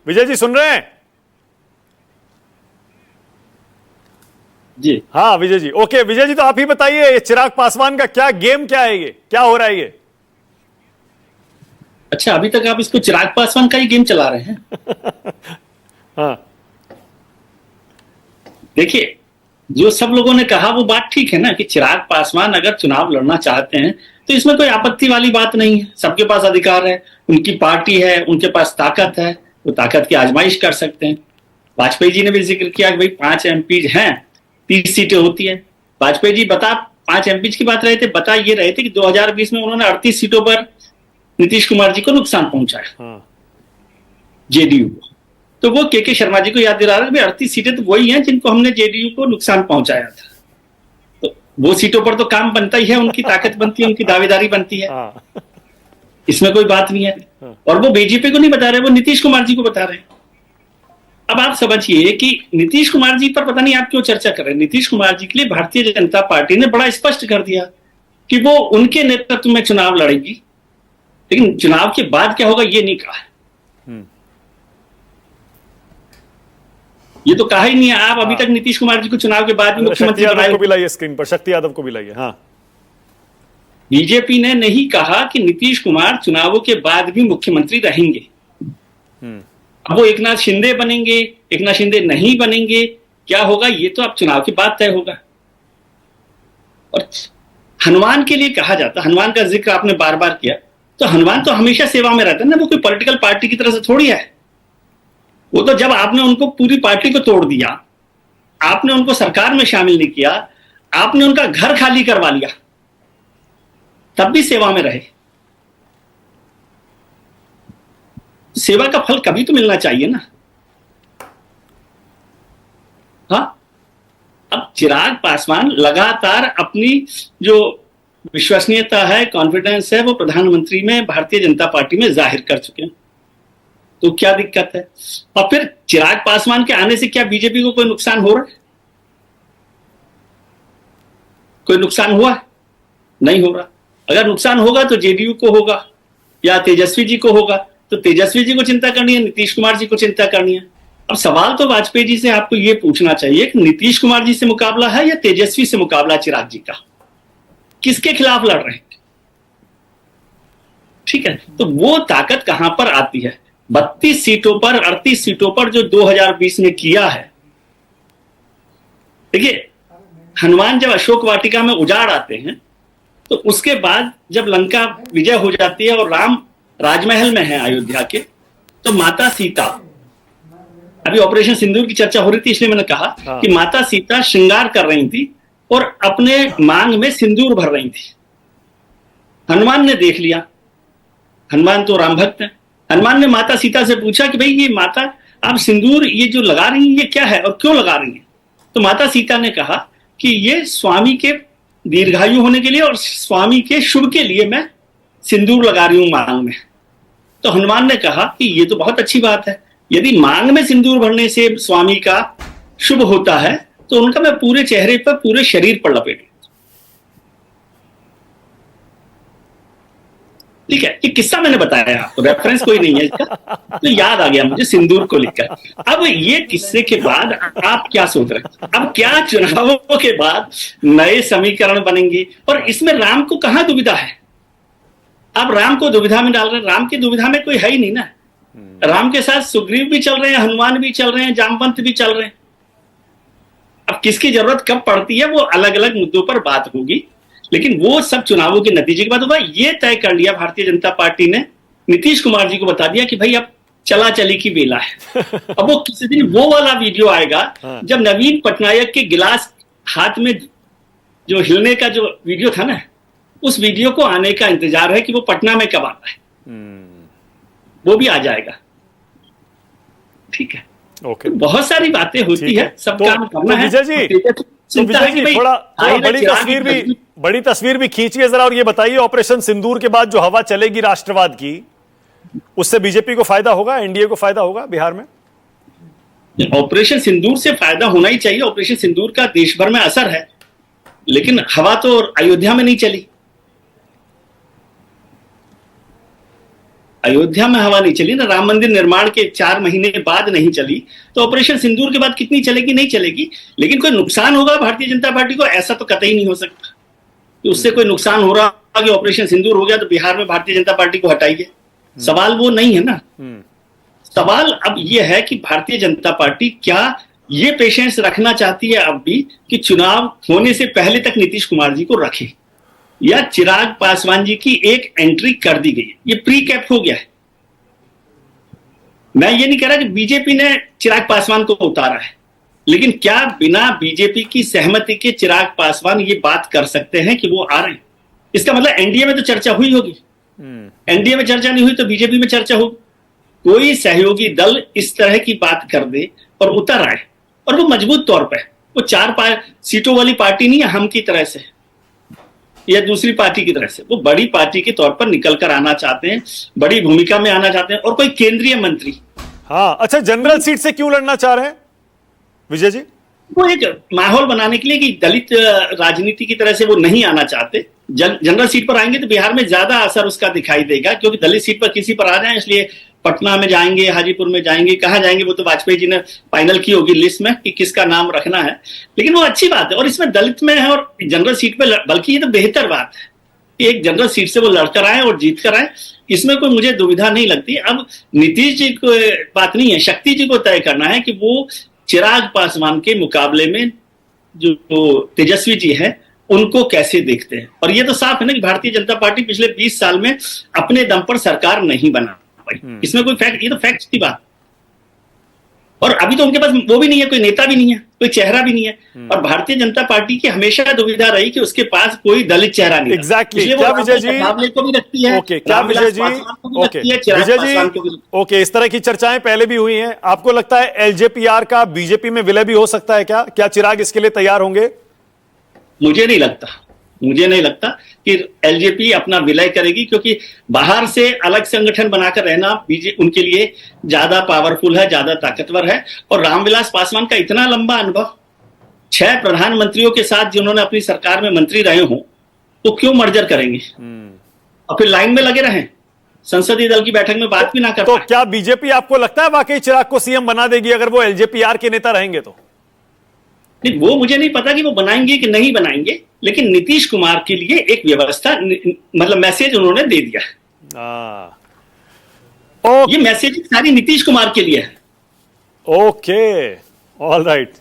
विजय जी सुन रहे हैं? जी हाँ विजय जी, ओके। विजय जी तो आप ही बताइए, ये चिराग पासवान का क्या गेम, क्या है, ये क्या हो रहा है ये? अच्छा, अभी तक आप इसको चिराग पासवान का ही गेम चला रहे हैं। हाँ देखिए, जो सब लोगों ने कहा वो बात ठीक है ना, कि चिराग पासवान अगर चुनाव लड़ना चाहते हैं तो इसमें कोई आपत्ति वाली बात नहीं है। सबके पास अधिकार है, उनकी पार्टी है, उनके पास ताकत है, वो ताकत की आजमाइश कर सकते हैं। वाजपेयी जी ने भी जिक्र किया कि भाई 5 एमपी हैं, 30 सीटें होती है। वाजपेयी जी 5 एमपी की बात रहे थे, बता ये रहे थे कि 2020 में उन्होंने 38 सीटों पर नीतीश कुमार जी को नुकसान पहुंचाया, हाँ जेडीयू को। तो वो के शर्मा जी को याद दिला रहा है कि 38 सीटें तो वही हैं जिनको हमने जेडीयू को नुकसान पहुंचाया था। तो वो सीटों पर तो काम बनता ही है, उनकी ताकत बनती है, उनकी दावेदारी बनती है, हाँ इसमें कोई बात नहीं है। और वो बीजेपी को नहीं बता रहे, वो नीतीश कुमार जी को बता रहे हैं। अब आप समझिए कि नीतीश कुमार जी पर पता नहीं आप क्यों चर्चा कर रहे हैं। नीतीश कुमार जी के लिए भारतीय जनता पार्टी ने बड़ा स्पष्ट कर दिया कि वो उनके नेतृत्व में चुनाव लड़ेगी, लेकिन चुनाव के बाद क्या होगा ये नहीं कहा है। ये तो कहा ही नहीं है। आप अभी तक नीतीश कुमार जी को चुनाव के बाद भी मुख्यमंत्री यादव को भी लाइए स्क्रीन पर, शक्ति यादव को भी लाइए। हाँ, बीजेपी ने नहीं कहा कि नीतीश कुमार चुनावों के बाद भी मुख्यमंत्री रहेंगे। अब वो एकनाथ शिंदे बनेंगे, एकनाथ शिंदे नहीं बनेंगे, क्या होगा ये तो अब चुनाव के बाद तय होगा। और हनुमान के लिए कहा जाता, हनुमान का जिक्र आपने बार बार किया, तो हनुमान तो हमेशा सेवा में रहता है ना, वो कोई पॉलिटिकल पार्टी की तरह से थोड़ी है। वो तो जब आपने उनको पूरी पार्टी को तोड़ दिया, आपने उनको सरकार में शामिल नहीं किया, आपने उनका घर खाली करवा लिया, तब भी सेवा में रहे। सेवा का फल कभी तो मिलना चाहिए ना। हाँ, अब चिराग पासवान लगातार अपनी जो विश्वसनीयता है, कॉन्फिडेंस है, वो प्रधानमंत्री में भारतीय जनता पार्टी में जाहिर कर चुके हैं। तो क्या दिक्कत है? और फिर चिराग पासवान के आने से क्या बीजेपी को कोई नुकसान हो रहा है? कोई नुकसान हुआ है? नहीं हो रहा। अगर नुकसान होगा तो जेडीयू को होगा या तेजस्वी जी को होगा। तो तेजस्वी जी को चिंता करनी है, नीतीश कुमार जी को चिंता करनी है। अब सवाल तो वाजपेयी जी से आपको यह पूछना चाहिए कि नीतीश कुमार जी से मुकाबला है या तेजस्वी से मुकाबला चिराग जी का? किसके खिलाफ लड़ रहे हैं? ठीक है, तो वो ताकत कहां पर आती है? 32 सीटों पर, 38 सीटों पर जो 2020 में किया है। देखिए, हनुमान जब अशोक वाटिका में उजाड़ आते हैं तो उसके बाद जब लंका विजय हो जाती है और राम राजमहल में है अयोध्या के, तो माता सीता, अभी ऑपरेशन सिंदूर की चर्चा हो रही थी इसलिए मैंने कहा कि माता सीता श्रृंगार कर रही थी और अपने मांग में सिंदूर भर रही थी। हनुमान ने देख लिया, हनुमान तो राम भक्त है। हनुमान ने माता सीता से पूछा कि भाई ये माता, आप सिंदूर ये जो लगा रही हैं ये क्या है और क्यों लगा रही हैं? तो माता सीता ने कहा कि ये स्वामी के दीर्घायु होने के लिए और स्वामी के शुभ के लिए मैं सिंदूर लगा रही हूं मांग में। तो हनुमान ने कहा कि ये तो बहुत अच्छी बात है, यदि मांग में सिंदूर भरने से स्वामी का शुभ होता है तो उनका मैं पूरे चेहरे पर, पूरे शरीर पर लपेटूं। ठीक है, ये किस्सा मैंने बताया आपको, रेफरेंस कोई नहीं है इसका, तो याद आ गया मुझे सिंदूर को लेकर। अब ये किस्से के बाद आप क्या सोच रहे हैं? अब क्या चुनावों के बाद नए समीकरण बनेंगे? और इसमें राम को कहां दुविधा है? आप राम को दुविधा में डाल रहे हैं। राम की दुविधा में कोई है ही नहीं ना। राम के साथ सुग्रीव भी चल रहे हैं, हनुमान भी चल रहे हैं, जामवंत भी चल रहे हैं। अब किसकी जरूरत कब पड़ती है वो अलग अलग मुद्दों पर बात होगी, लेकिन वो सब चुनावों के नतीजे के बाद होगा। ये तय कर लिया भारतीय जनता पार्टी ने, नीतीश कुमार जी को बता दिया कि भाई अब चला चली की बेला है। अब वो किसी दिन वो वाला वीडियो आएगा जब नवीन पटनायक के गिलास हाथ में जो हिलने का जो वीडियो था ना, उस वीडियो को आने का इंतजार है कि वो पटना में कब आता है। वो भी आ जाएगा। ठीक है, ओके। तो बहुत सारी बातें होती है, सब काम करना है। विजय जी थोड़ा बड़ी तस्वीर भी खींचिए जरा, और ये बताइए ऑपरेशन सिंदूर के बाद जो हवा चलेगी राष्ट्रवाद की, उससे बीजेपी को फायदा होगा, एनडीए को फायदा होगा बिहार में? ऑपरेशन सिंदूर से फायदा होना ही चाहिए। ऑपरेशन सिंदूर का देश भर में असर है, लेकिन हवा तो अयोध्या में नहीं चली। अयोध्या में हवा नहीं चली ना, राम मंदिर निर्माण के 4 महीने बाद नहीं चली, तो ऑपरेशन सिंदूर के बाद कितनी चलेगी? नहीं चलेगी। लेकिन कोई नुकसान होगा भारतीय जनता पार्टी को, ऐसा तो कतई नहीं हो सकता कि उससे कोई नुकसान हो रहा कि ऑपरेशन सिंदूर हो गया तो बिहार में भारतीय जनता पार्टी को हटाइए। सवाल वो नहीं है ना। सवाल अब ये है कि भारतीय जनता पार्टी क्या ये पेशेंस रखना चाहती है अब भी कि चुनाव होने से पहले तक नीतीश कुमार जी को रखे, या चिराग पासवान जी की एक एंट्री कर दी गई, ये प्री कैप हो गया है। मैं ये नहीं कह रहा कि बीजेपी ने चिराग पासवान को उतारा है, लेकिन क्या बिना बीजेपी की सहमति के चिराग पासवान ये बात कर सकते हैं कि वो आ रहे हैं? इसका मतलब एनडीए में तो चर्चा हुई होगी, एनडीए में चर्चा नहीं हुई तो बीजेपी में चर्चा होगी। कोई सहयोगी दल इस तरह की बात कर दे और उतर आए, और वो मजबूत तौर पर, वो 4 सीटों वाली पार्टी नहीं है हम की तरह से या दूसरी पार्टी की तरह से, वो बड़ी पार्टी के तौर पर निकल कर आना चाहते हैं, बड़ी भूमिका में आना चाहते हैं, और कोई केंद्रीय मंत्री। हाँ, अच्छा, जनरल सीट से क्यों लड़ना चाह रहे हैं विजय जी? वो एक माहौल बनाने के लिए कि दलित राजनीति की तरह से वो नहीं आना चाहते। जनरल सीट पर आएंगे तो बिहार में ज्यादा असर उसका दिखाई देगा, क्योंकि दलित सीट पर किसी पर आ जाए, इसलिए पटना में जाएंगे, हाजीपुर में जाएंगे, कहाँ जाएंगे वो तो वाजपेयी जी ने फाइनल की होगी लिस्ट में कि किसका नाम रखना है। लेकिन वो अच्छी बात है, और इसमें दलित में है और जनरल सीट पे, बल्कि ये तो बेहतर बात है कि एक जनरल सीट से वो लड़कर आए और जीत कर आए, इसमें कोई मुझे दुविधा नहीं लगती। अब नीतीश जी को बात नहीं है, शक्ति जी को तय करना है कि वो चिराग पासवान के मुकाबले में जो तेजस्वी जी है उनको कैसे देखते हैं। और ये तो साफ है ना कि भारतीय जनता पार्टी पिछले 20 साल में अपने दम पर सरकार नहीं बना पाई, इसमें कोई फैक्ट, ये तो फैक्ट की बात। और अभी तो उनके पास वो भी नहीं है, कोई नेता भी नहीं है, कोई चेहरा भी नहीं है। और भारतीय जनता पार्टी की हमेशा दुविधा रही कि उसके पास कोई दलित चेहरा नहीं। एग्जैक्टली। क्या विजय जी, को भी रखती है, क्या विजय जी, विजय जी, ओके, इस तरह की चर्चाएं पहले भी हुई हैं। आपको लगता है एलजेपीआर का बीजेपी में विलय भी हो सकता है क्या चिराग इसके लिए तैयार होंगे? मुझे नहीं लगता कि एलजेपी अपना विलय करेगी, क्योंकि बाहर से अलग संगठन बनाकर रहना उनके लिए ज्यादा पावरफुल है, ज्यादा ताकतवर है। और रामविलास पासवान का इतना लंबा अनुभव, 6 प्रधानमंत्रियों के साथ जिन्होंने अपनी सरकार में मंत्री रहे हों, तो क्यों मर्जर करेंगे और फिर लाइन में लगे रहें, संसदीय दल की बैठक में बात भी ना कर तो क्या बीजेपी आपको लगता है वाकई चिराग को सीएम बना देगी अगर वो एलजेपीआर के नेता रहेंगे तो? नहीं, वो मुझे नहीं पता कि वो बनाएंगे कि नहीं बनाएंगे, लेकिन नीतीश कुमार के लिए एक व्यवस्था, मतलब मैसेज उन्होंने दे दिया। ये मैसेज सारी नीतीश कुमार के लिए है। Okay, all right.